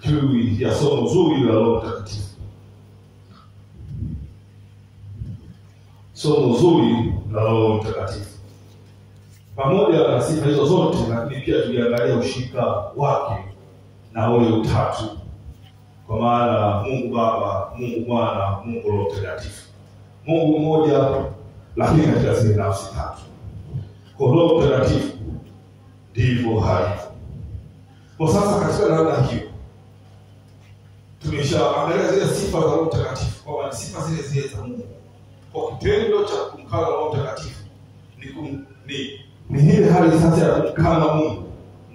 juu ya somo zuri la Roho Mtakatifu. Somo zuri la Roho Mtakatifu. Pamoja na sifa hizo zote, lakini pia tuliangalia ushirika wake na ule utatu, kwa maana Mungu Baba, Mungu Mwana, Mungu Roho Mtakatifu. Mungu mmoja lakini katika zile nafsi tatu. Kwa Roho Mtakatifu ndivyo halivyo. Kwa sasa katika namna hiyo tumeshaangalia zile sifa za Roho Mtakatifu, kwa sifa zile za Mungu. Kwa kitendo cha kumkana Roho Mtakatifu ni ile hali sasa ya kumkana Mungu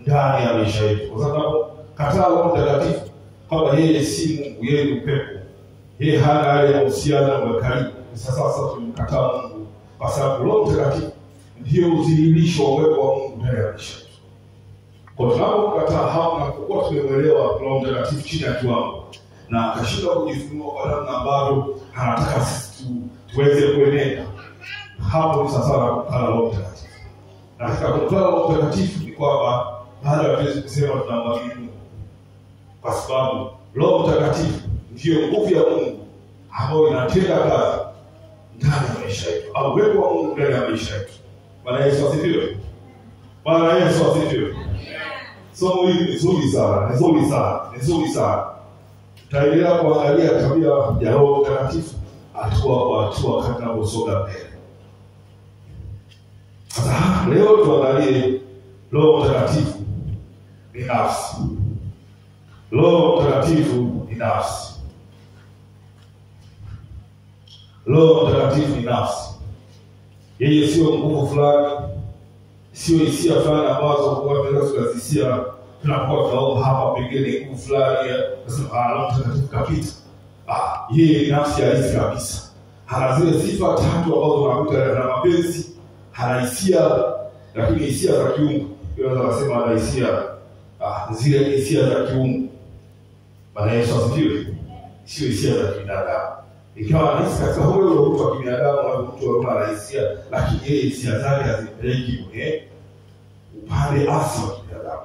ndani ya maisha yetu. Kwa sababu kataa Roho Mtakatifu kwamba yeye si Mungu, yeye ni upepo, yeye hana ile uhusiano wa karibu. Sasa tumkataa Mungu kwa sababu Roho Mtakatifu ndio udhihirisho wa uwepo wa Mungu ndani ya maisha yetu. Kwa tunapokataa hapo na kwa tumeelewa Roho Mtakatifu chini ya kiwango na akashindwa kujifunua kwa namna ambavyo anataka sisi tuweze kuenenda, hapo ni sasa na kukana Roho Mtakatifu. Na katika kukana Roho Mtakatifu ni kwamba baada ya tuweze kusema tunamwamini Mungu, kwa sababu Roho Mtakatifu ndio nguvu ya Mungu ambayo inatenda kazi ndani ya maisha yetu, au uwepo wa Mungu ndani ya maisha yetu. Bwana Yesu asifiwe. Bwana Yesu asifiwe. Somo hili ni zuri sana. Tutaendelea kuangalia tabia ya Roho Mtakatifu hatua kwa hatua kadri tunaposonga mbele. Sasa leo tuangalie Roho Mtakatifu ni nafsi. Roho Mtakatifu ni nafsi. Roho Mtakatifu ni nafsi. Yeye sio nguvu fulani, sio hisia fulani ambazo kwa tunaweza kuzisia tunakuwa tunaomba hapa pengine nguvu fulani nasema Roho Mtakatifu kapita. Yeye nafsi halisi kabisa. Hana zile sifa tatu ambazo tunakuta na mapenzi, hana hisia, lakini hisia za kiungu. Tunaweza kusema ana hisia zile hisia za kiungu. Bwana Yesu asifiwe. Sio hisia za binadamu. Ikiwa anahisi katika huyo mtu wa binadamu au mtu wa roho hisia, lakini yeye hisia zake hazipeleki kwenye upande asili wa binadamu.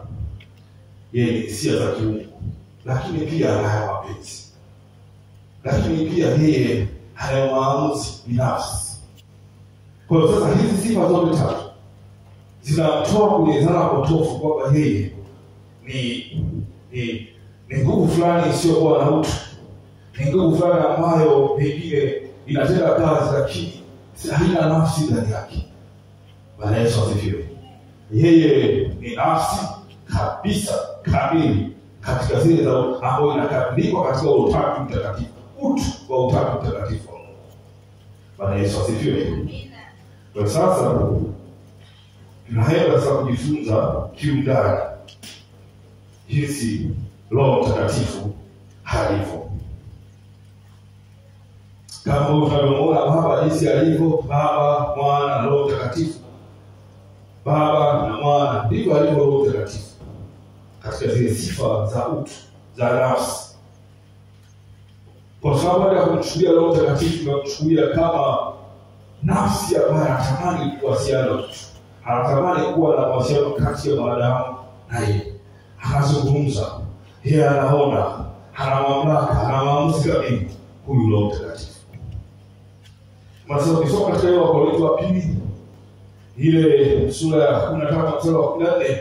Yeye ni hisia za kiungu, lakini pia ana mapenzi. Lakini pia yeye ana maamuzi binafsi. Kwa hiyo sasa hizi sifa zote tatu zinatoa kwenye dhana potofu kwamba yeye ni nguvu fulani isiyokuwa na utu. Ni nguvu fulani ambayo pengine inatenda kazi lakini haina nafsi ndani yake. Bwana Yesu asifiwe. Yeye ni nafsi kabisa kamili katika zile za ambayo inakamilika katika Utatu Mtakatifu. Utu wa Utatu Mtakatifu wa Mungu. Bwana Yesu asifiwe. Kwa sasa tunaenda sasa kujifunza kiundani jinsi Roho Mtakatifu halivyo. Kama tunavyoona Baba jinsi alivyo, Baba, Mwana, Roho Mtakatifu. Baba na Mwana ndivyo alivyo Roho Mtakatifu katika zile sifa za utu, za nafsi. Kwa sababu ya kumchukulia Roho Mtakatifu na kumchukulia kama nafsi ambayo anatamani kuwasiliana na mtu. Anatamani kuwa na mawasiliano kati ya wanadamu na yeye. Anazungumza, yeye anaona, ana mamlaka, ana maamuzi kamili. Huyu Roho Mtakatifu. Mwanzo ukisoma katika Wakorintho wa pili ile sura ya 13 mstari wa 14,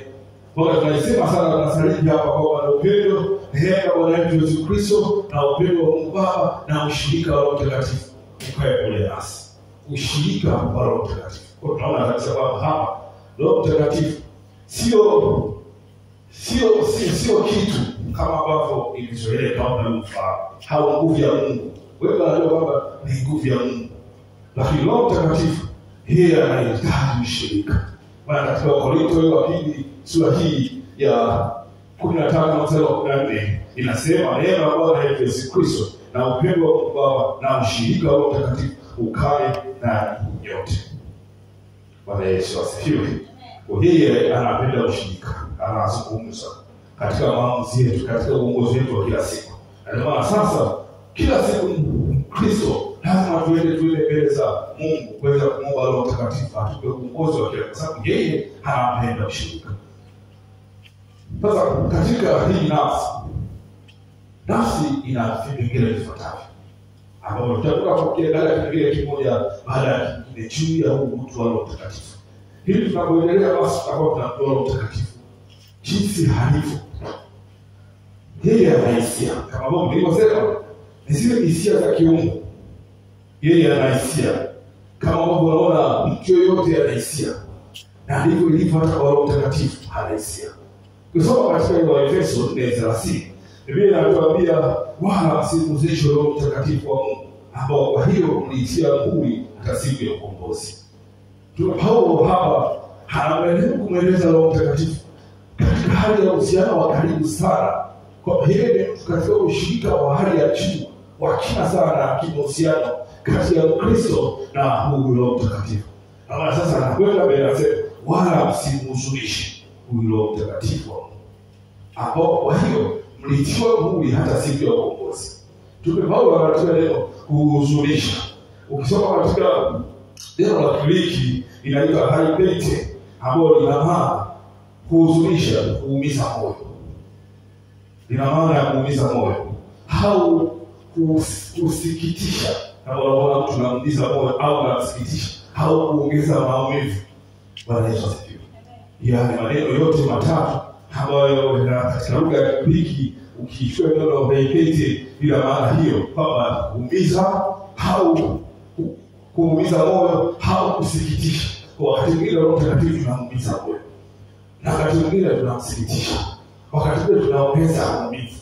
kwa tunasema sana tunasali hapa kwa upendo neema ya Bwana wetu Yesu Kristo na upendo wa Mungu Baba na ushirika wa Roho Mtakatifu ukae pamoja nasi. Ushirika wa Roho Mtakatifu. Kwa tunaona kabisa kwamba hapa Roho Mtakatifu sio kitu kama ambavyo ilizoeleka au mnafahamu. Hao nguvu ya Mungu. Wewe unajua kwamba ni nguvu ya Mungu. Lakini Roho Mtakatifu yeye anahitaji ushirika. Maana katika Wakorintho wa pili sura hii ya 15 mstari wa 14 inasema neema ya Bwana Yesu Kristo na upendo wa Mungu Baba na ushirika wa Roho Mtakatifu ukae ndani yote. Bwana Yesu asifiwe. Kwa yeye anapenda ushirika, anazungumza katika maamuzi yetu, katika uongozi wetu wa kila siku. Na maana sasa kila siku Kristo lazima tuende mbele za Mungu kuweza kumwomba Roho Mtakatifu atupe uongozi wa kila, kwa sababu yeye anapenda ushirika. Sasa katika hii nafsi Nafsi ina vipengele vifuatavyo, ambapo tutakuwa tukiangalia kipengele kimoja baada ya kingine juu ya huu mtu wa Roho Mtakatifu. Hili tunapoendelea basi tutakuwa tunamjua Roho Mtakatifu jinsi halivyo. Yeye ana hisia, kama ambavyo nilivyosema, ni zile hisia za kiungu. Yeye ana hisia, kama ambavyo unaona mtu yoyote ana hisia, na ndivyo ilivyo hata kwa Roho Mtakatifu ana hisia. Kusoma katika ile Waefeso 4:30, Biblia inatuambia wala msimzidishe Roho Mtakatifu wa Mungu, ambao kwa hiyo mlitia muhuri hata siku ya ukombozi. Paulo hapa kumweleza Roho Mtakatifu katika hali ya uhusiano wa karibu sana, kwa yeye katika ushirika wa hali ya juu wa kina sana kimahusiano kati ya Kristo na huyu Roho Mtakatifu. Ama sasa anakwenda mbele anasema wala msimhuzunishe huyu Roho Mtakatifu wa Mungu, ambao kwa hiyo mlitiwa muhuri hata siku ya ukombozi. Paulo anatumia neno kuhuzunisha. Ukisoma katika neno la Kigiriki inaitwa haipete, ambalo lina maana kuhuzunisha, kuumiza moyo. Lina maana ya kuumiza moyo au kusikitisha, kama unaona mtu anamuumiza moyo au anasikitisha au kuongeza maumivu. Bwana Yesu asifiwe. Yaani maneno yote matatu ambayo katika lugha ya Kigiriki ukichukua neno la haipete bila maana hiyo, kwamba kuumiza au kuumiza moyo au kusikitisha. Kwa wakati mwingine Roho Mtakatifu tunamuumiza moyo, na wakati mwingine tunamsikitisha, wakati mwingine tunaongeza maumivu.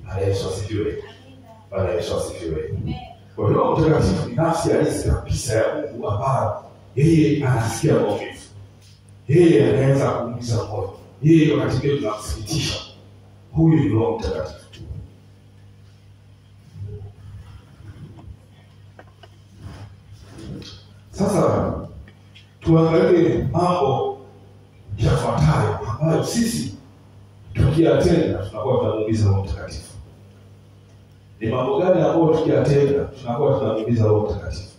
Bwana Yesu asifiwe. Bwana Yesu asifiwe. Kwa hiyo Roho Mtakatifu ni nafsi halisi kabisa ya Mungu, ambaye yeye anasikia maumivu, yeye anaweza kuumiza moyo, yeye wakati mwingine tunamsikitisha. Huyu ni Roho Mtakatifu. Sasa tuangalie mambo yafuatayo ambayo sisi tukiyatenda tunakuwa tunamuumiza Roho Mtakatifu. Ni mambo gani ambayo tukiyatenda tunakuwa tunamuumiza Roho Mtakatifu?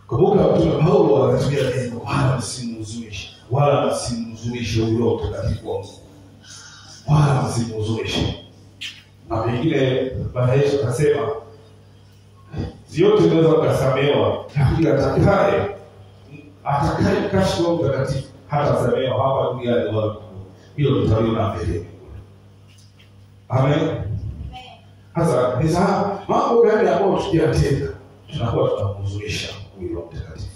Kumbuka Mtume Paulo anatumia neno wala msimhuzunishe, wala msimhuzunishe huyo Roho Mtakatifu wa Mungu, wala msimhuzunishe. Na pengine Bwana Yesu akasema yote unaweza kusamehewa, lakini atakaye kashi Roho Mtakatifu hata samehewa hapa duniani wala hilo tutaliona mbele. Amen. Sasa ni mambo gani ambayo tukiyatenda tunakuwa tunamhuzunisha huyu Roho Mtakatifu?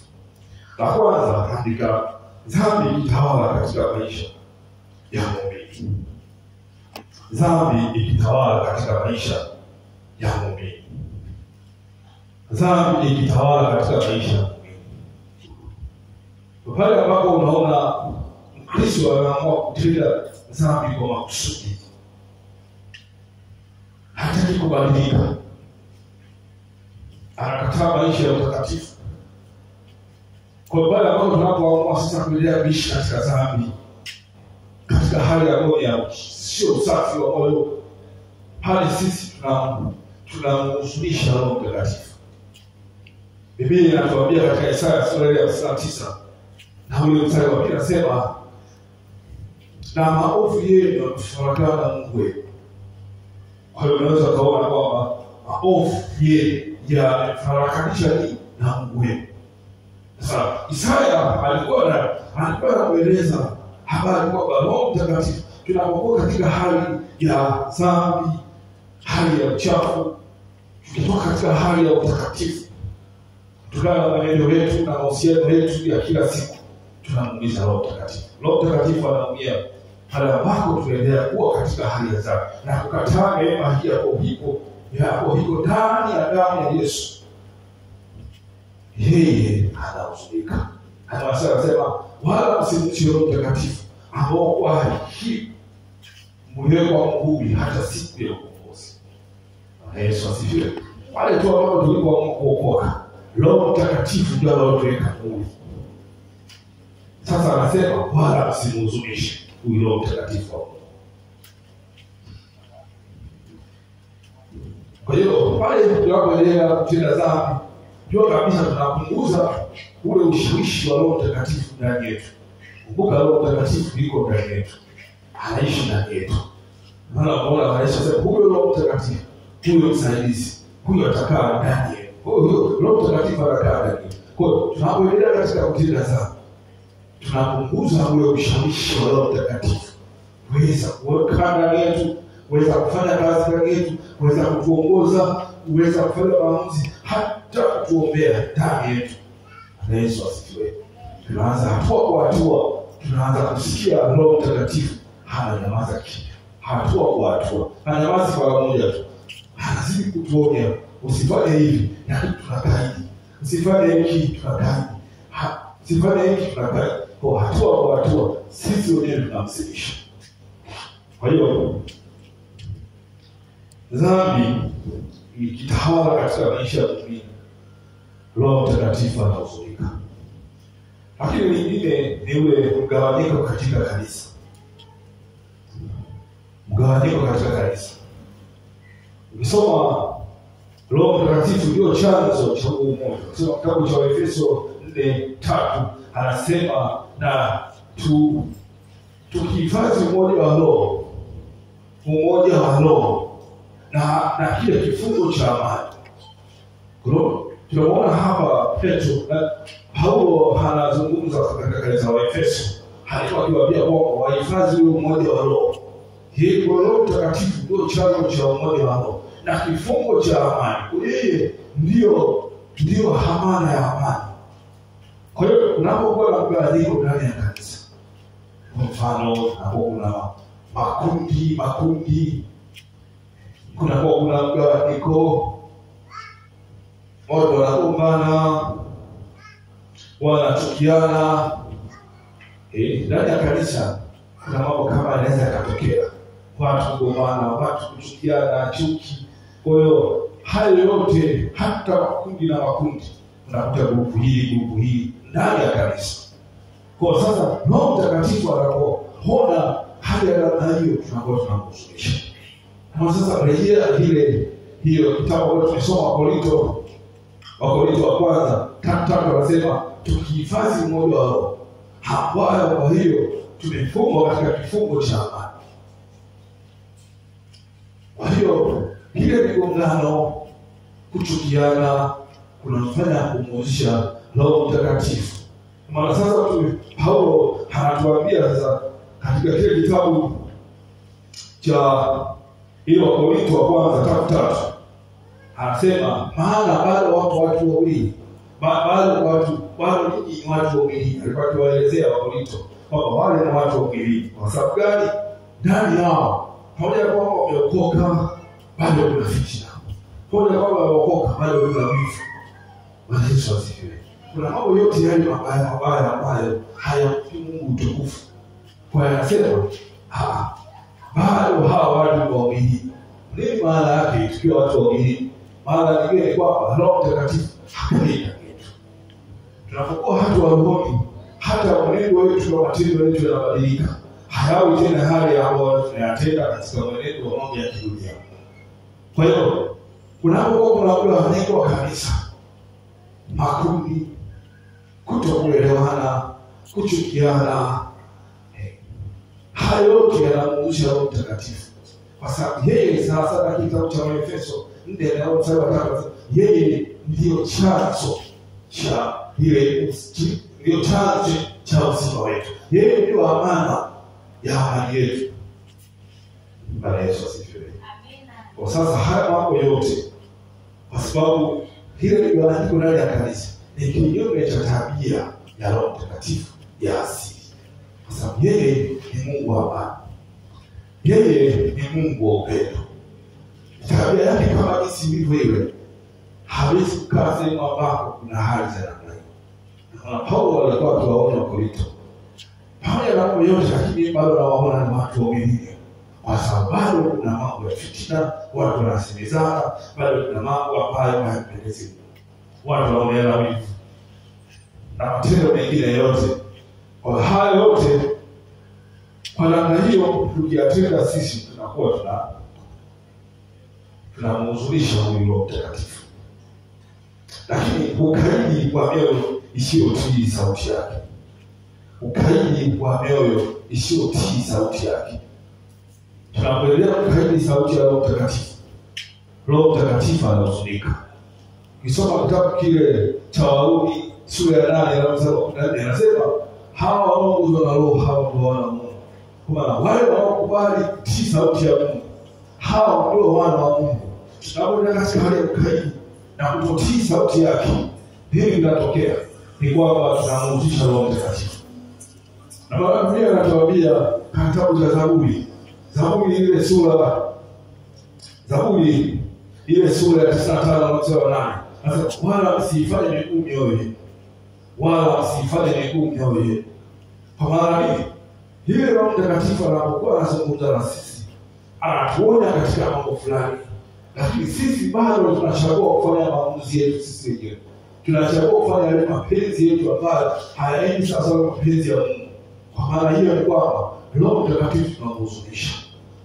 La kwanza, andika dhambi ikitawala katika maisha ya muumini. Dhambi ikitawala katika maisha ya muumini. Dhambi ikitawala katika maisha ya muumini. Pale ambapo unaona Mkristo anaamua kutenda dhambi kwa makusudi, hataki kubadilika, anakataa maisha ya utakatifu. Kwa pale ambapo tunapoamua sasa kuendelea kuishi katika dhambi, katika hali ya moyo sio usafi wa moyo, hali sisi tunamhuzunisha Roho Mtakatifu. Biblia inatuambia katika Isaya sura ya 59 na ule mstari wa 2 anasema, na maovu yenu yamefarakana na Mungu wenu. Kwa hiyo unaweza kuona kwamba maovu yenu yamefarakanisha na Mungu wenu. Sasa Isaya alikuwa anaeleza habari kwamba Roho Mtakatifu tunapokuwa katika hali ya dhambi, hali ya uchafu, tukitoka katika hali ya utakatifu, tukana maneno yetu na mahusiano yetu ya kila siku, tunamuumiza Roho Mtakatifu. Roho Mtakatifu anaumia pale ambapo tunaendelea kuwa katika hali ya dhambi na kukataa neema hii hapo hiko ndani ya damu ya Yesu. Yeye anahuzunika. Anasema wala msimhuzunishe Roho Mtakatifu, ambao kwa hii mliwekwa muhuri hata siku ya ukombozi. Yesu asifiwe. Wale tu ambao tulikuwa kuokoka, Roho Mtakatifu ndio anatuweka muhuri. Sasa anasema wala msimhuzunishe huyu Roho Mtakatifu. Kwa hiyo pale tunapoendelea kutenda dhambi, ndio kabisa tunapunguza ule ushawishi wa Roho Mtakatifu ndani yetu. Kumbuka Roho Mtakatifu yuko ndani yetu, anaishi ndani yetu. Maana Bwana anasema huyo Roho Mtakatifu, huyo msaidizi, huyo atakaa ndani yetu. Huyo Roho Mtakatifu atakaa ndani yetu. Kwa hiyo tunapoendelea katika kutenda dhambi, tunapunguza ule ushawishi wa Roho Mtakatifu kuweza kuweka ndani yetu, kuweza kufanya kazi ndani yetu, kuweza kutuongoza, kuweza kufanya maamuzi, hata kutuombea ndani yetu. Na Yesu asifiwe. Tunaanza hatua kwa hatua, tunaanza kusikia Roho Mtakatifu ananyamaza kimya. Hatua kwa hatua, ananyamaza kwa moja tu. Anazidi kutuonya, usifanye hivi, na tunakaidi. Usifanye hiki, tunakaidi. Usifanye hiki, tunakaidi. Kwa hatua kwa hatua, sisi wenyewe tunamsimisha. Kwa hiyo dhambi ikitawala katika maisha ya mtu, Roho Mtakatifu anahuzunika. Lakini lingine ni ule mgawanyiko katika kanisa. Mgawanyiko katika kanisa. Ukisoma Roho Mtakatifu ndio chanzo cha umoja. Ukisoma kitabu cha Efeso 4:3 anasema na tukihifadhi umoja wa Roho, umoja wa Roho na kile kifungo cha amani. Tunaona hapa Petro na Paulo anazungumza katika kanisa la Efeso, alikuwa akiwaambia kwamba wahifadhi umoja wa Roho. Hii Roho Mtakatifu ndio chanzo cha umoja wa Roho na kifungo cha amani. Yeye ndio hamana ya amani. Kwa hiyo unapokuwa na mgawanyiko ndani ya kanisa, kwa mfano kuna makundi, kuna mgawanyiko, watu wanagombana, wanachukiana, ndani ya kanisa kuna mambo kama yanaweza yakatokea. Watu kugombana, watu kuchukiana, chuki. Kwa hiyo hayo yote, hata makundi na makundi, unakuta grupu hii ndani ya kanisa. Kwa sasa Roho Mtakatifu anapoona hali ya namna hiyo, tunakuwa tunamhuzunisha. Kwa sasa rejea hiyo kitabu ambacho tulisoma Wakorintho wa kwanza 3:3 anasema tukihifadhi umoja wa Roho, ambayo kwa hiyo tumefungwa katika kifungo cha amani. Kwa hiyo ile migongano, kuchukiana, kunafanya kumwozesha Roho Mtakatifu. Maana sasa Paulo anatuambia sasa katika kile kitabu cha ile Wakorintho wa kwanza 3:3 anasema maana bado watu wawili, bado ninyi watu wawili. Alikuwa akiwaelezea Wakorintho kwamba wale ni watu wawili. Kwa sababu gani? Ndani yao pamoja na kwamba wameokoka, bado kuna fitina. Pamoja na kwamba wameokoka, bado kuna wivu. Bwana Yesu asifiwe. Kuna mambo yote yale mabaya ambayo hayampi Mungu utukufu. Kwa hiyo anasema bado hawa watu wawili. Nini maana yake tukiwa watu wawili? Maana nyingine ni kwamba Roho Mtakatifu hakai ndani yetu. Tunapokuwa watu wa rohoni, hata mwenendo wetu na matendo yetu yanabadilika. Hayawi tena hali ambayo tunayatenda katika mwenendo wa mambo ya kidunia. Kwa hiyo kunapokuwa kuna mgawanyiko wa kanisa, makundi, kutokuelewana, kuchukiana, hayo yote yanamuuzisha Roho Mtakatifu. Kwa sababu yeye sasa kitabu cha Efeso 4:3 yeye ndio chanzo cha ndio chanzo cha uzima wetu. Yeye ndio amana ya amani yetu. Bwana Yesu asifiwe. Amina. Kwa sasa haya mambo yote, kwa sababu ile migawanyiko ndani ya kanisa ni kinyume cha tabia ya Roho Mtakatifu ya asili. Kwa sababu yeye ni Mungu wa amani. Yeye ni Mungu wa upendo. Tabia yake kama jinsi ilivyo ile, hawezi kukaa sehemu ambako kuna hali za namna hiyo. Na Paulo alikuwa akiwaonya Wakorintho, pamoja na mambo yote, lakini bado nawaona ni watu wawili. Kwa sababu bado kuna mambo ya fitina, watu wanasemezana, bado kuna mambo ambayo hayapendezi. Watu wanaoneana wivu na matendo mengine yote. Kwa haya yote, kwa namna hiyo tukiyatenda sisi tunakuwa tunamhuzunisha huyu Roho Mtakatifu. Lakini ukaidi kwa mioyo isiyotii sauti yake. Ukaidi kwa mioyo isiyotii sauti yake. tunapoendelea kukaidi sauti ya Roho Mtakatifu, Roho Mtakatifu anahuzunika. Ukisoma kitabu kile cha Warumi sura ya 8 anasema hawa wanaoongozwa na Roho hao ndio wana wa Mungu. Kwa maana wale wanaokubali kutii sauti ya Mungu, hao ndio wana wa Mungu. Tunapoenda katika hali ya kukaidi na kutotii sauti yake, hili linatokea ni kwamba tunamhusisha Roho Mtakatifu. Na Biblia inatuambia katika kitabu cha Zaburi ile sura ya 95 mstari wa 8. Sasa wala msifanye miguu mioyo yenu. Wala msifanye miguu mioyo yenu. Kwa maana nini? Hili Roho Mtakatifu anapokuwa anazungumza na sisi, anatuonya katika mambo fulani. Lakini sisi bado tunachagua kufanya maamuzi yetu sisi wenyewe. Tunachagua kufanya yale mapenzi yetu ambayo hayaendi sawa na mapenzi ya Mungu. Kwa maana hiyo ni kwamba Roho Mtakatifu tunamhuzunisha.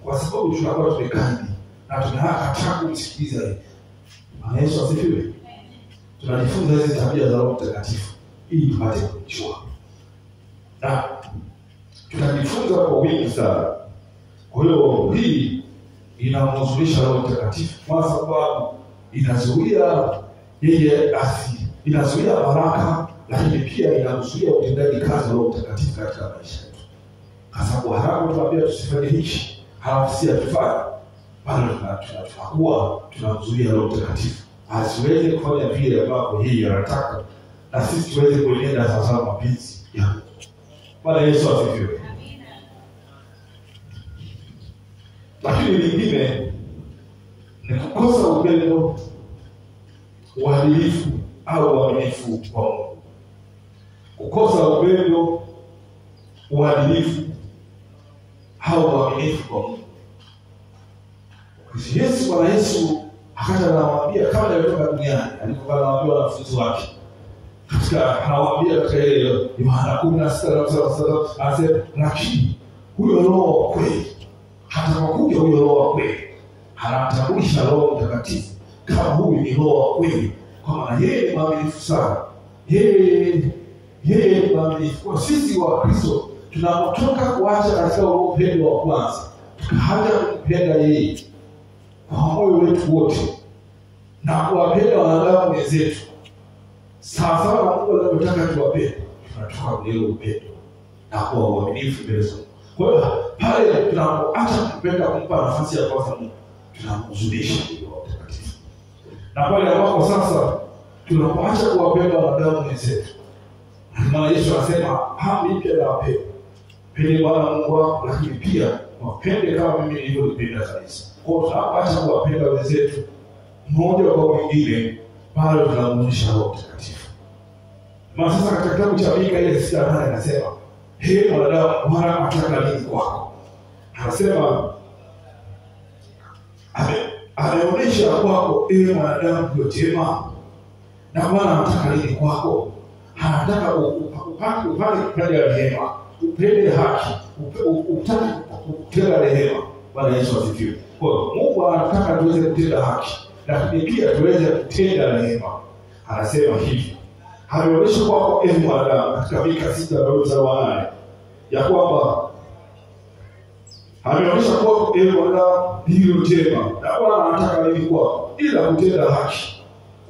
Kwa sababu tunakuwa tumekandi na tunataka kumsikiliza yeye. Yesu asifiwe. Tunajifunza hizi tabia za Roho Mtakatifu ili tupate kumjua. Na tunajifunza kwa wingi sana. Kwa hiyo hii inamhuzunisha Roho Mtakatifu kwa sababu inazuia baraka, lakini pia inazuia utendaji kazi wa Roho Mtakatifu katika maisha yetu. Kwa sababu haramu tunaambia tusifanye hichi, halafu si atufanye. Bado tunakuwa tunamzuia Roho Mtakatifu asiweze kufanya vile ambavyo yeye anataka, na sisi tuweze kuenenda sawasawa mapenzi ya Mungu. Bwana Yesu asifiwe. Lakini lingine ni kukosa upendo, uadilifu au uaminifu kwa Mungu. Kukosa upendo, uadilifu au uaminifu kwa Mungu. Bwana Yesu akata anawaambia kabla ya kutoka duniani, alipokuwa anawaambia wanafunzi wake, anawaambia katika ile Yohana 16:7, anasema lakini huyo Roho wa kweli, atakapokuja huyo Roho wa kweli, anamtambulisha Roho Mtakatifu kama huyu ni Roho wa kweli, kwa maana yeye ni mwaminifu sana. Yeye ni mwaminifu. Kwa sisi wa Kristo tunapotoka kuacha katika upendo wa kwanza, tukaanza kumpenda yeye kwa moyo wetu wote na kuwapenda wanadamu wenzetu sawa na Mungu anataka tuwapende, tunatoka kwenye upendo na kuwa waaminifu mbele za Mungu. Kwa hiyo pale tunapoacha kupenda kumpa nafasi ya kwanza Mungu, tunamhuzunisha Roho Mtakatifu. Na pale ambapo sasa tunapoacha kuwapenda wanadamu wenzetu, maana Yesu anasema mimi nawapenda. Pende Bwana Mungu wako, lakini pia wapende kama mimi nilivyopenda kanisa. Kwa hiyo tunapata kuwapenda wenzetu mmoja kwa mwingine, bado tunamhuzunisha Roho Mtakatifu. Maana sasa katika kitabu cha Mika ile 6:8 anasema, mwanadamu, Bwana anataka nini kwako? Anasema ameonyesha kwako mwanadamu jema, na Bwana anataka nini kwako? Anataka upate kupenda rehema, upende haki, utake kutenda rehema. Bwana Yesu asifiwe. Kwa hiyo Mungu anataka tuweze kutenda haki, lakini pia tuweze kutenda rehema. Anasema hivi, ameonyesha kwako mwanadamu katika Mika 6:8 ya kwamba ameonyesha kwako mwanadamu lililo jema, na Bwana anataka nini kwako? Ila kutenda haki,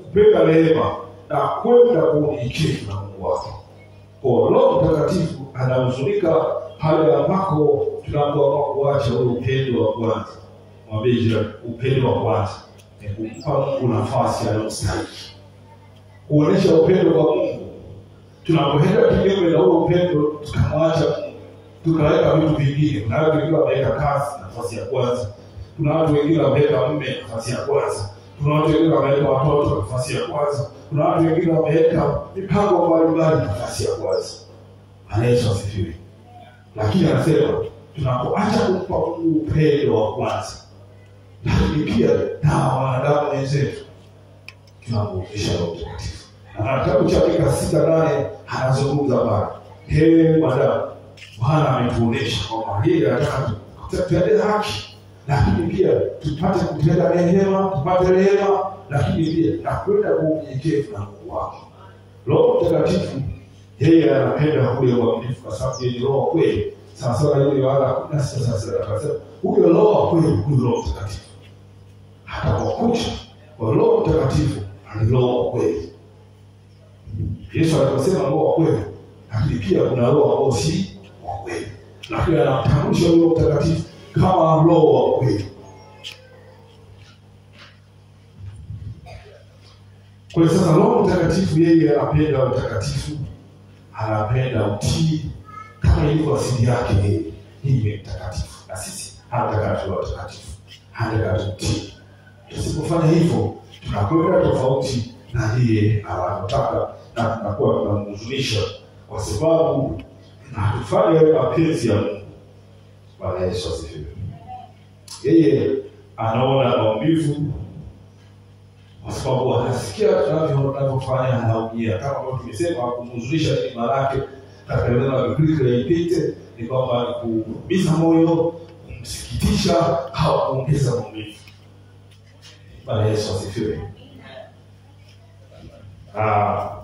kupenda rehema na kwenda kuunyenyekevu na Mungu wako. Kwa Roho Mtakatifu anahuzunika pale ambako tunapoamua kuacha ule upendo wa kwanza. Mwambie upendo wa kwanza ni kumpa Mungu nafasi anayostahili. Kuonesha upendo kwa Mungu, tunapoenda kinyume na ule upendo tukamwacha Mungu, tukaweka vitu vingine. Kuna watu wengine wameweka kazi nafasi ya kwanza, kuna watu wengine wameweka mume nafasi ya kwanza, kuna watu wengine wameweka watoto nafasi ya kwanza, kuna watu wengine wameweka mipango mbalimbali nafasi ya kwanza. Yesu asifiwe. Lakini anasema tunapoacha kumpa Mungu upendo wa kwanza, lakini pia na wanadamu wenzetu, tunamrudisha Roho Mtakatifu. Na kitabu cha Mika 6:8 anazungumza bwana, mwanadamu, Bwana ametuonesha kwamba yeye anataka tutende haki, lakini pia tupate kutenda rehema, tupate rehema, lakini pia na kwenda kuunyenyekevu na Mungu wako. Roho Mtakatifu yeye anapenda kule uaminifu, kwa sababu yeye ni Roho kweli. Sasa ile Yohana 16:6 anasema huyo Roho wa kweli, huyo Roho Mtakatifu atakuja. Kwa Roho Mtakatifu ni Roho wa kweli. Yesu aliposema Roho wa kweli, lakini pia kuna Roho ambao si wa kweli. Lakini anatambulisha Roho Mtakatifu kama Roho wa kweli. Kwa sasa Roho Mtakatifu yeye anapenda utakatifu, anapenda utii kama ilivyo asili yake yeye. Yeye ni mtakatifu. Na sisi anataka tuwe watakatifu. Anataka tutii. Tusipofanya hivyo tunakwenda tofauti na yeye anataka, na tunakuwa tunamhuzunisha kwa sababu hatufanye mapenzi ya Mungu. Bwana Yesu asifiwe. Yeye anaona maumivu kwa sababu anasikia tunavyofanya, anaumia. Kama ambavyo tumesema kumhuzunisha ni maana yake katika neno la Biblia ipite ni kwamba ni kuumiza moyo, kumsikitisha au kuongeza maumivu. Bwana Yesu asifiwe.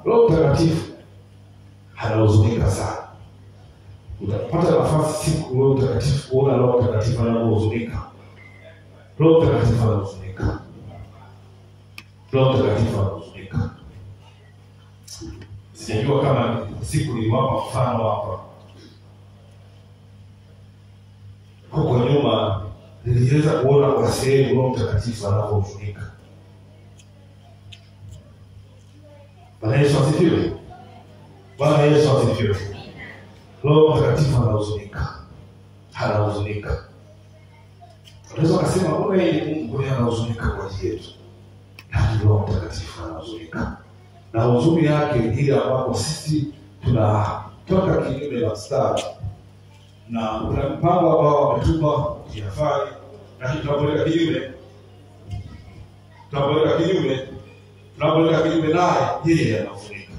Roho Mtakatifu anahuzunika sana. Utapata nafasi siku Roho Mtakatifu kuona Roho Mtakatifu anahuzunika. Roho Mtakatifu anahuzunika. Roho Mtakatifu anahuzunika. Sijajua kama siku niliwapa mfano hapa. Huko nyuma niliweza kuona kwa sehemu Roho Mtakatifu anahuzunika. Bwana Yesu asifiwe. Bwana Yesu asifiwe. Roho Mtakatifu anahuzunika. Anahuzunika. Unaweza kusema mbona yeye Mungu ndiye anahuzunika kwa ajili yetu? Lakini Roho Mtakatifu anahuzunika. Na huzuni yake ile ambapo sisi tunatoka kinyume na mstari. Na kuna mpango ambao wametupa kuyafanya, lakini tunapoenda kinyume naye yeye anahuzunika.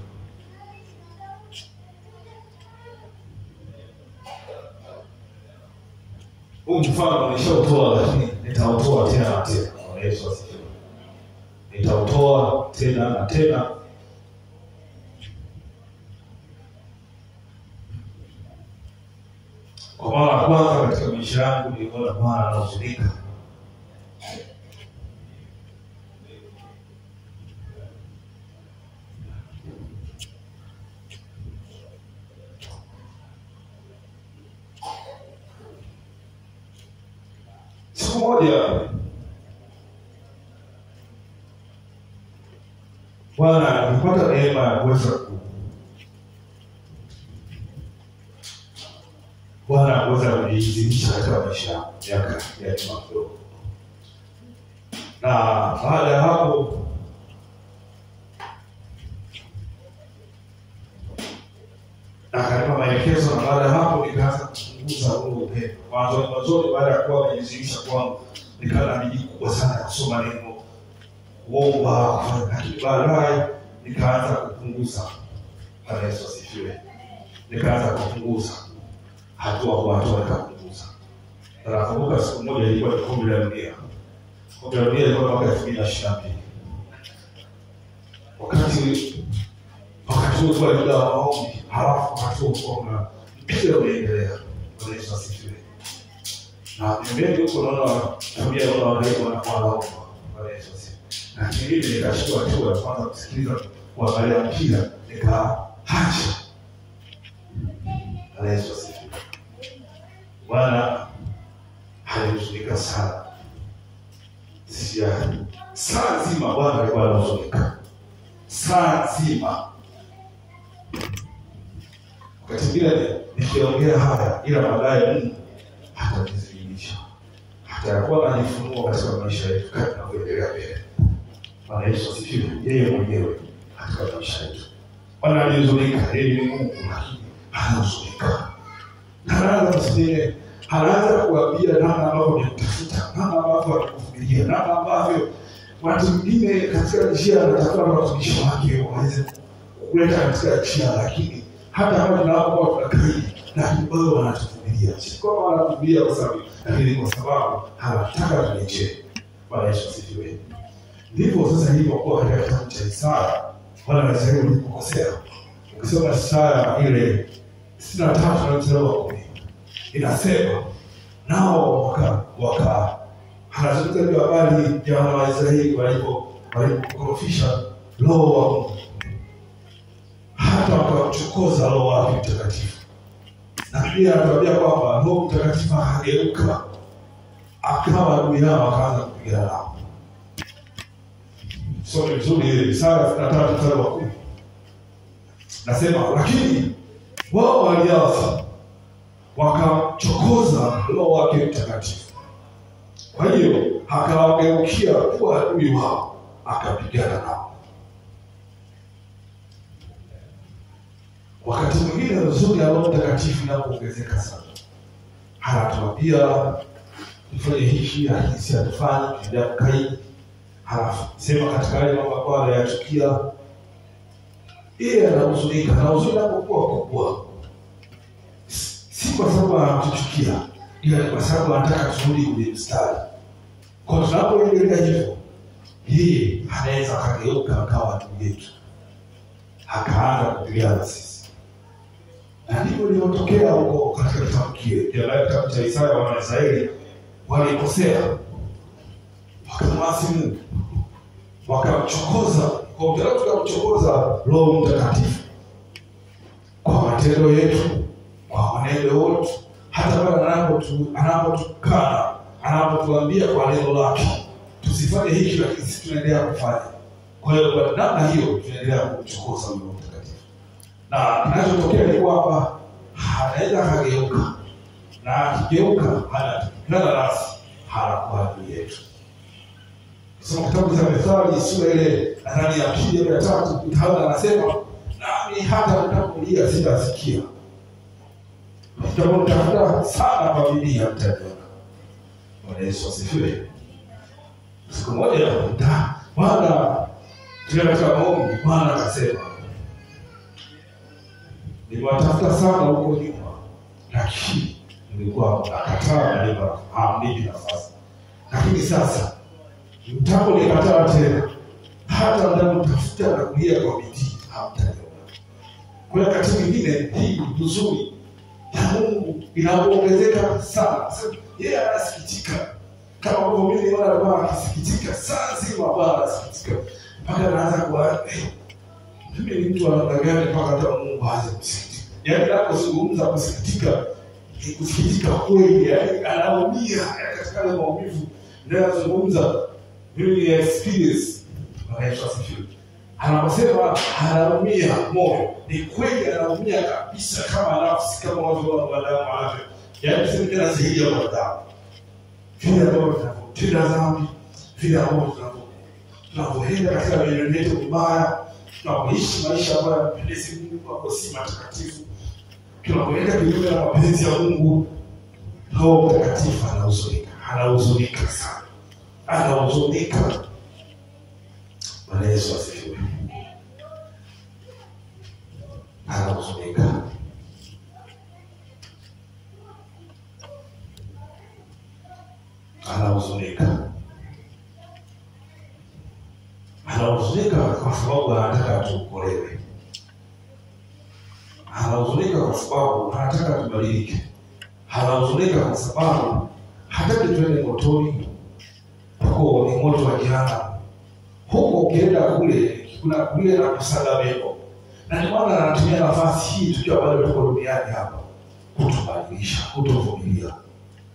Huu mfano nilishautoa, lakini nitautoa tena na tena. Bwana Yesu asifiwe. Nitautoa tena na tena. Kwa mara ya kwanza katika maisha yangu niliona Bwana anahuzunika. Siku moja Bwana alipata neema ya kuweza kujiidhinisha katika maisha yake ya kiroho. Na baada ya hapo akanipa maelekezo, na baada ya hapo nikaanza kuchunguza ule upendo. Mwanzo baada ya kuwa amejizimisha kwangu, nikawa na bidii kubwa sana ya kusoma neno, kuomba, kufanya. Baadaye nikaanza kupunguza. Bwana Yesu asifiwe. Nikaanza kupunguza hatua kwa hatua, nikapunguza. Na nakumbuka siku moja ilikuwa ni kombe la dunia. Kombe la dunia ilikuwa mwaka 2022. Wakati huo kwa muda wa maombi, halafu wakati huo kuna mpira unaendelea. Bwana Yesu asifiwe. Na pembeni huko naona tabia wao wanaomba. Bwana Yesu asifiwe. Na kingine nikachukua hatua ya kwanza kusikiliza kuangalia mpira, nikaacha. Bwana Yesu asifiwe. Bwana alihuzunika sana. Saa nzima Bwana alikuwa anahuzunika. Saa nzima. Wakati mwingine nikiongea haya, ila baadaye Mungu atanizimisha. Atakuwa anajifunua katika maisha yetu kadri tunavyoendelea mbele. Bwana Yesu asifiwe. Yeye mwenyewe katika maisha yetu. Bwana alihuzunika, yeye ni Mungu, lakini anahuzunika. Anaanza kuambia namna ambavyo unatafuta, namna ambavyo unakufikiria, namna ambavyo watu wengine katika njia wanatafuta watumishi wake waweze kuleta katika njia, lakini hata kama tunapokuwa tunakai, lakini bado wanatufikiria. Si kwamba wanatufikiria kwa sababu, lakini kwa sababu hawataka turejee. Bwana Yesu asifiwe. Ndivyo sasa hivyo kwa katika kitabu cha Isaya, wala Israeli walipokosea. Ukisoma Isaya ile 63 na mstari wa 10. inasema nao anazungumza kwa habari ya wana wa Israeli walipokorofisha Roho wa Mungu, hata wakamchokoza Roho wake Mtakatifu. Na pia anatuambia kwamba Roho Mtakatifu akageuka akawa adui yao, akaanza kupigana nao. Sote vizuri ile Isaya 53:10. Nasema lakini wao waliasi wakamchokoza Roho wake Mtakatifu. Kwa hiyo akawageukia kuwa adui wao, akapigana nao. Wakati mwingine nzuri ya Roho Mtakatifu inapoongezeka sana, anatuambia tufanye hichi, hisi atufanye tuendelea kukaidi. Halafu sema katika yale mambo ambayo anayachukia, yeye anahuzunika. Na huzuni inapokuwa kubwa, si kwa sababu anatuchukia, ila kwa sababu anataka turudi kwenye mstari. Kwa tunapoendelea hivyo, yeye anaweza akageuka akawa adui yetu, akaanza kupigana sisi. Na ndivyo iliyotokea huko katika kitabu kile. Kitabu cha Isaya, wana Israeli walikosea, wakamwasi Mungu, wakamchokoza. Kwa utaratibu tukamchokoza Roho Mtakatifu kwa matendo yetu, kwa maneno yetu, hata pale anapotukana, anapotuambia kwa neno lake tusifanye hiki, lakini sisi tunaendelea kufanya. Kwa hiyo kwa namna hiyo tunaendelea kumchokoza Roho Mtakatifu. Na kinachotokea ni kwamba anaweza akageuka, na akigeuka anapigana nasi, hanakuwa adui yetu. Soma kitabu cha Methali sura ile ndani ya 2:3, utaona anasema nami hata nitakulia sitasikia. Mtafuta sana kwa bidii mtaniona. Bwana Yesu asifiwe. Siku moja Bwana tunataka maombi, Bwana akasema niwatafuta sana huko nyuma, lakini nilikuwa nakataa na nipa hamnipi nafasi. Lakini sasa mtako nikataa tena, hata mtafuta na kulia kwa bidii hamtaniona. Kwa hiyo wakati mwingine hii nzuri ya Mungu inaongezeka sana. Yeye anasikitika kama kwa mimi wala Bwana akisikitika saa nzima, Bwana anasikitika mpaka anaanza kwa mimi ni mtu anagani mpaka hata Mungu aanze kusikitika. Yaani anapozungumza kusikitika, kusikitika kweli, yaani anaumia katika ile maumivu ndio anazungumza. Mimi experience Yesu asifiwe. Anaposema anaumia moyo, ni kweli anaumia kabisa, kama nafsi, kama watu wa wanadamu wake. Yaani sisi tena zaidi ya wanadamu. Vile ambavyo tunatenda dhambi, vile ambavyo tunapoenda katika mienendo yetu mibaya, tunapoishi maisha ambayo yanapendeza Mungu, kwa si matakatifu, tunapoenda kinyume na mapenzi ya Mungu, Roho Mtakatifu anahuzunika sana. Anahuzunika. Bwana Yesu asifiwe. Anahuzunika. Anahuzunika kwa sababu anataka tuokolewe. Anahuzunika kwa sababu anataka tubadilike. Anahuzunika kwa sababu hataki tuende motoni, kwa ni moto wa jehanamu. Huko ukienda kule, kuna kule na kusaga meko. Na ni maana anatumia nafasi hii tukiwa bado tuko duniani hapa kutubadilisha, kutuvumilia.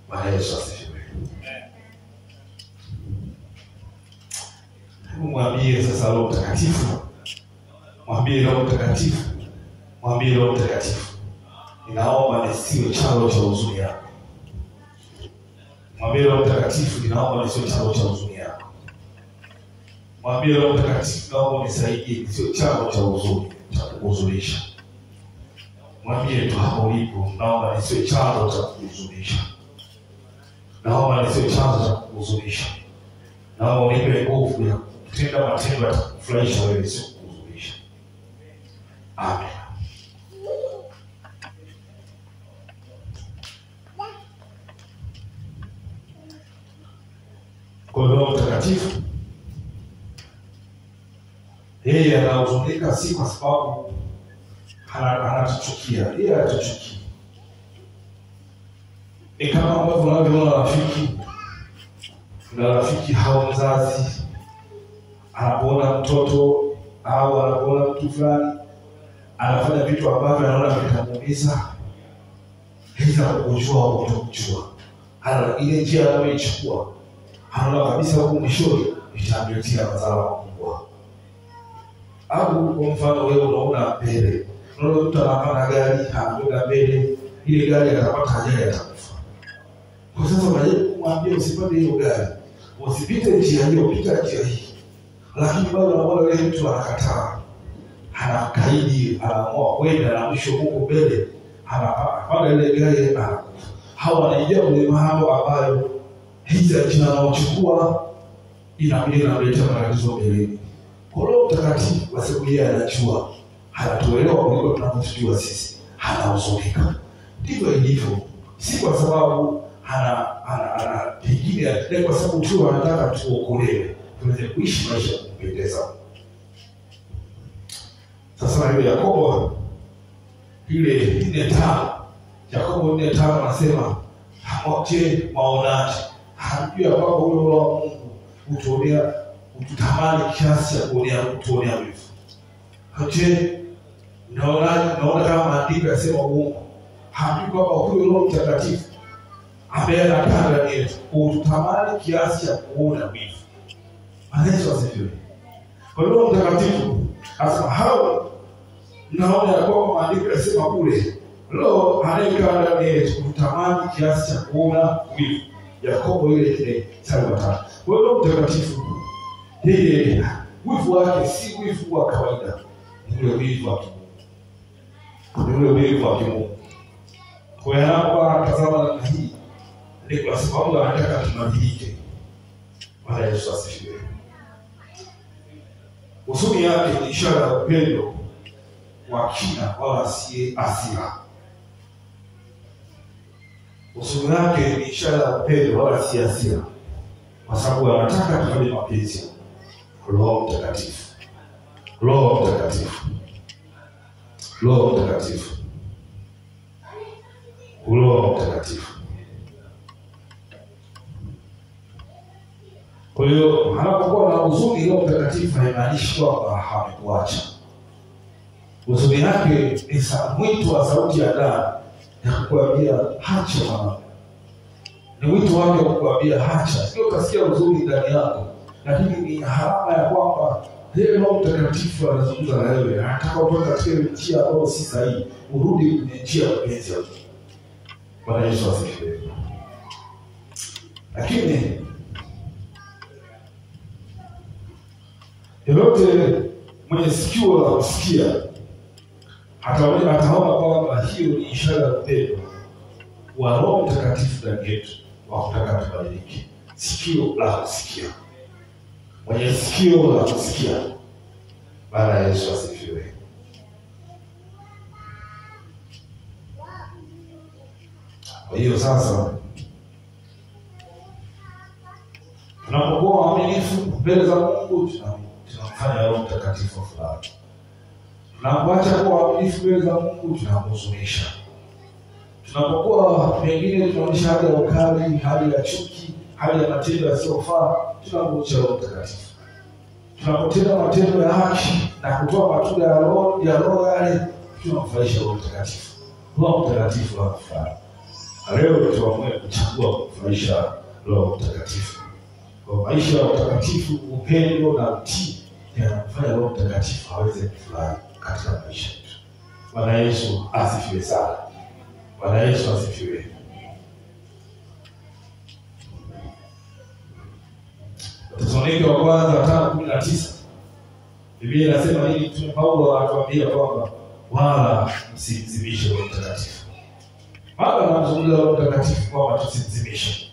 Bwana Yesu asifiwe. Mwambie sasa Roho Mtakatifu. Mwambie Roho Mtakatifu. Mwambie Roho Mtakatifu, ninaomba nisiwe chanzo cha huzuni yako. Mwambie Roho Mtakatifu, ninaomba nisiwe chanzo cha huzuni yako. Mwambie Roho Mtakatifu, naomba unisaidie nisiwe chanzo cha huzuni, cha kuhuzunisha. Mwambie tu hapo ulipo, naomba nisiwe chanzo cha kuhuzunisha. Naomba nisiwe chanzo cha kuhuzunisha. Naomba unipe nguvu ya kutenda matendo ya kufurahisha wewe, sio kuhuzunisha. Amen. Kwa Roho Mtakatifu, yeye anahuzunika si kwa sababu anatuchukia. Yeye anatuchukia. Ni kama ambavyo unavyoona rafiki, na rafiki hao mzazi anapoona mtoto au anapoona mtu fulani anafanya vitu ambavyo anaona vitamuumiza, hiza kujua au kutokujua, ile njia anayoichukua anaona kabisa huko mwishoni itamletea madhara makubwa. Au kwa mfano wewe unaona mbele, unaona mtu anapanda gari, anakwenda mbele, ile gari atapata ajali, atakufa. Kwa sasa unajaribu kumwambia usipande hiyo gari, usipite njia hiyo, pita njia hii. Lakini bado unaona yule mtu anakataa, anakaidi, anaamua kwenda, na mwisho huko mbele anapanda ile gari, anakufa. Hao wanaingia kwenye mambo ambayo hizi ajina anaochukua inabidi inaleta matatizo mbeleni. Kwa Roho Mtakatifu kwa sababu yeye anajua, anatuelewa kuliko tunavyojua sisi, anahuzunika. Ndivyo ilivyo. Si kwa sababu pengine ni kwa sababu tu anataka tuokolewe, tuweze kuishi maisha ya kumpendeza. Sasa hiyo Yakobo ile 4:5, Yakobo 4:5 anasema, "Je, maonaje? Hamjui kwamba huyo Roho wa Mungu hutuonea, hututamani kiasi cha kutuonea wivu? Je, naona kama maandiko yasema uongo? Hamjui kwamba huyo Roho Mtakatifu ambaye anakaa ndani yetu hututamani kiasi cha kuona wivu?" Yesu asifiwe. Kwa hiyo Roho Mtakatifu asema hao, naona kwamba maandiko yasema kule Roho anayekaa ndani yetu hututamani kiasi cha kuona wivu. Yakobo ile 3:5. Kwa hiyo Roho Mtakatifu yeye wivu wake si wivu wa kawaida, ni ule wivu wa Mungu. Ni ule wivu wa Mungu. Kwa hiyo hapa tazama namna hii, ni kwa sababu anataka tubadilike. Bwana Yesu asifiwe. Usuni yake ni ishara ya upendo wa kina wala si hasira. Usuni yake ni ishara ya upendo wala si hasira, kwa sababu anataka tufanye mapenzi. Roho Mtakatifu, Roho Mtakatifu, Roho Mtakatifu, Roho Mtakatifu. Kwa hiyo anapokuwa na huzuni, Roho Mtakatifu haimaanishi kwamba hamekuacha. Huzuni yake ni mwito wa sauti ya ndani ya kukuambia hacha mwanangu. Ni wito wake wa kukuambia hacha. Sio utasikia huzuni ndani yako, lakini ni harama ya kwamba Roho Mtakatifu anazungumza na wewe, anataka utoke katika njia ambayo si sahihi, urudi kwenye njia ya mapenzi yake. Bwana Yesu asifiwe. Lakini yeyote mwenye sikio la kusikia ataona kwamba hiyo ni ishara ya upendo wa Roho Mtakatifu ndani yetu, wa kutaka tubadilike. Sikio la kusikia, mwenye sikio la kusikia. Bwana Yesu asifiwe. Kwa hiyo sasa, tunapokuwa waaminifu mbele za Mungu, tunamfanya Roho Mtakatifu fulani. Tunapoacha kuwa waaminifu mbele za Mungu, tunamhuzunisha. Tunapokuwa pengine tunaonyesha hali ya ukali, hali ya chuki, hali ya matendo yasiyofaa, tunamwacha Roho Mtakatifu. Tunapotenda matendo ya haki na kutoa matunda ya Roho yale, tunamfurahisha Roho Mtakatifu. Roho Mtakatifu anafurahi. Leo tuamue kuchagua kufurahisha Roho Mtakatifu. Kwa maisha ya utakatifu, upendo na utii yanamfanya Roho Mtakatifu aweze kufurahi katika maisha yetu. Bwana Yesu asifiwe sana. Bwana Yesu asifiwe. Wathesalonike wa kwanza 5:19. Biblia inasema hivi, Mtume Paulo anatuambia kwamba wala msimzimishe Roho Mtakatifu. Baba anamzungumza Roho Mtakatifu kwamba tusimzimishe.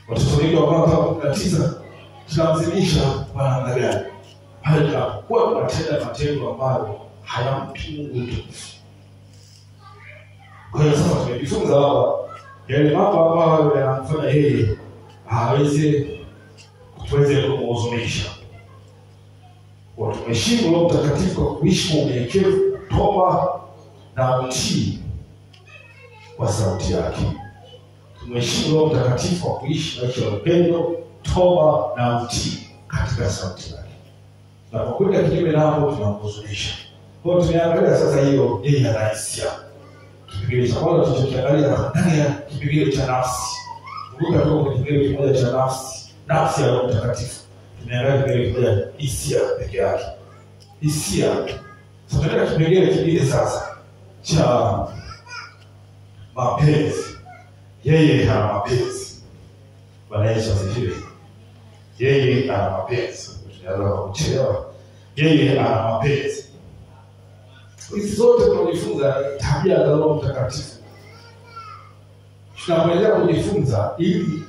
Wathesalonike wa kwanza 5:19, tunamzimisha kwa namna gani? Pale tunapokuwa tunatenda matendo ambayo hayampi Mungu utukufu. Kwa hiyo sasa tumejifunza hapa yale mambo ambayo yanamfanya yeye tuweze kumhuzunisha. Kwa tumheshimu Roho Mtakatifu kwa kuishi kwa unyenyekevu, toba na utii. kwa sauti yake. Tumheshimu Roho Mtakatifu kwa kuishi maisha ya upendo, toba na utii katika sauti yake. Na kwa kweli kinyume na hapo tunamhuzunisha. Kwa hiyo tumeangalia sasa hiyo yeye ana hisia. Kipengele cha kwanza tulichokiangalia ndani ya kipengele cha nafsi. Kumbuka tu kwa kipengele kimoja cha nafsi, nafsi ya Roho Mtakatifu. Tumeangalia kipengele kimoja hisia peke yake. Hisia. Sasa tunataka kipengele kingine sasa cha mapenzi. Yeye ana mapenzi. Bwana Yesu asifiwe. Yeye ana mapenzi. Tunaweza kuchelewa. Yeye ana mapenzi. Hizi zote tunajifunza tabia za Roho Mtakatifu. Tunaendelea kujifunza ili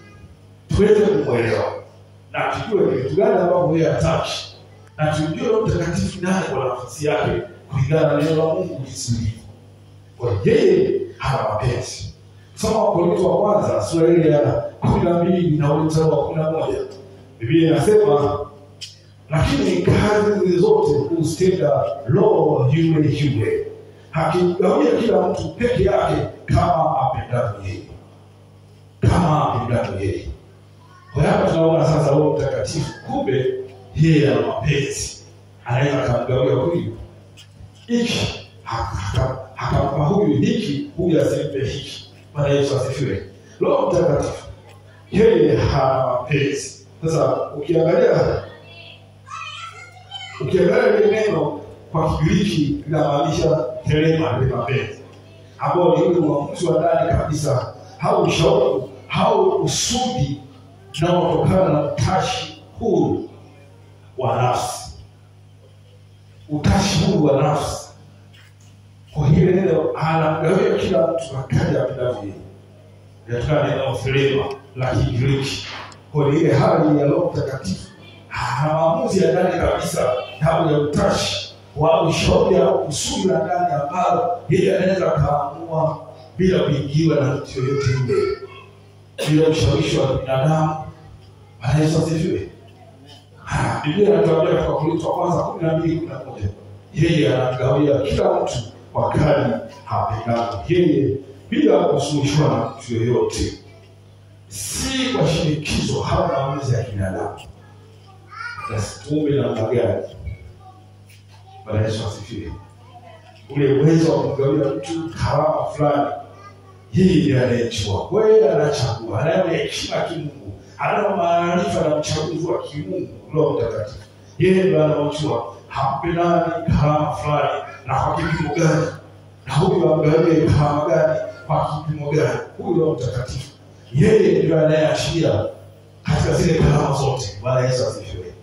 tuweze kumwelewa na tujue vitu gani ambavyo yeye hataki, na tujue Roho Mtakatifu nani kwa nafasi yake kulingana na neno la Mungu jinsi lilivyo. Kwa yeye hana mapenzi. Soma Wakorintho wa kwanza sura ile ya 12 na mstari wa 11. Biblia inasema, lakini kazi zile zote huzitenda Roho yule, hakigawia kila mtu peke yake kama apendavyo yeye. Kama apendavyo yeye. Kwa hapa tunaona sasa Roho Mtakatifu kumbe yeye ana mapenzi. Anaweza kumgawia huyu hiki, akampa huyu hiki, huyu asimpe hiki. Bwana Yesu asifiwe. Roho Mtakatifu yeye hana mapenzi. Sasa ukiangalia ile neno kwa Kigiriki linamaanisha telema, ni mapenzi. Hapo ni ule uamuzi wa ndani kabisa, au shauku, au usudi unaotokana na utashi huru wa nafsi. Utashi huru wa nafsi. Kwa hiyo neno anagawia kila mtu akaja apendavyo. Ndio neno telema la Kigiriki. Kwa ile hali ya Roho Mtakatifu maamuzi ya ndani kabisa, hapo ya utashi wa ushauri au kusudi la ndani ambalo yeye anaweza kaamua bila kuingiwa na mtu yoyote yule, bila ushawishi wa binadamu. Bwana Yesu asifiwe. Biblia inatuambia kwa Wakorintho wa kwanza 12:11, yeye anagawia kila mtu kwa kadri apendavyo yeye, bila kusuluhishwa na mtu yoyote, si kwa shinikizo au maamuzi ya binadamu. Tuombe na magari. Bwana Yesu asifiwe. Ule uwezo wa kumgawia mtu karama fulani, yeye ndiye anayechukua. Wewe anachagua, anaye hekima ya Mungu, ana maarifa na uchaguzi wa kimungu. Roho Mtakatifu yeye ndiye anachukua, hampe nani karama fulani na kwa kipimo gani, na huyu amgawie karama gani kwa kipimo gani. Huyu Roho Mtakatifu yeye ndiye anayeashiria katika zile karama zote. Bwana Yesu asifiwe.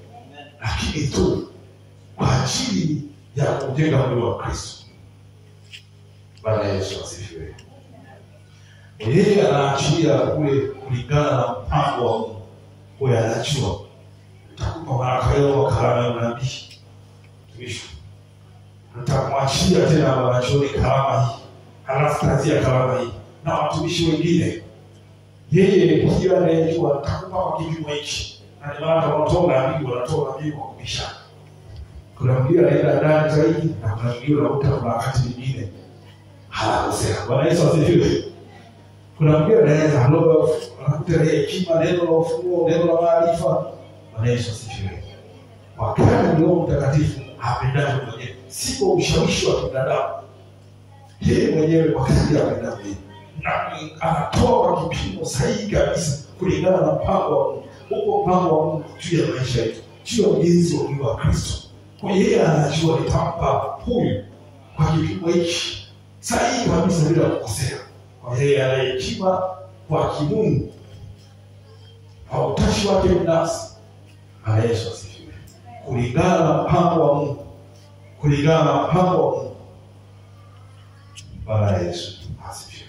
Lakini tu kwa ajili ya kujenga mwili wa Kristo. Bwana Yesu asifiwe. Yeye anaachilia kule kulingana na mpango wa Mungu. Kwa anajua utakupa baraka yao karama ya unabii. Tumisho. Nitamwachia tena wanachoni karama hii. Halafu kazi ya karama hii na watumishi wengine. Yeye pia anajua atakupa kwa kipimo hiki. Na maana wanatoa nabii kwa kubishana. Kuna mwingine anaenda ndani zaidi na kuna mwingine unakuta kuna wakati mwingine hawakosea. Bwana Yesu asifiwe. Kuna mwingine anaweza anakuta hekima, neno la ufunuo, neno la maarifa. Bwana Yesu asifiwe. Wakati Roho Mtakatifu apendavyo mwenyewe, si kwa ushawishi wa binadamu. Yeye mwenyewe wakati apendavyo na anatoa kwa kipimo sahihi kabisa kulingana na mpango wa Mungu. Huko mpango wa Mungu juu ya maisha yetu, juu ya ujenzi wa mwili wa Kristo. Kwa yeye anajua nitampa huyu kwa kipimo hiki sahihi kabisa bila kukosea. Kwa yeye ana hekima kwa kimungu, kwa utashi wake binafsi. Bwana Yesu asifiwe. Kulingana na mpango wa Mungu, kulingana na mpango wa Mungu. Bwana Yesu asifiwe.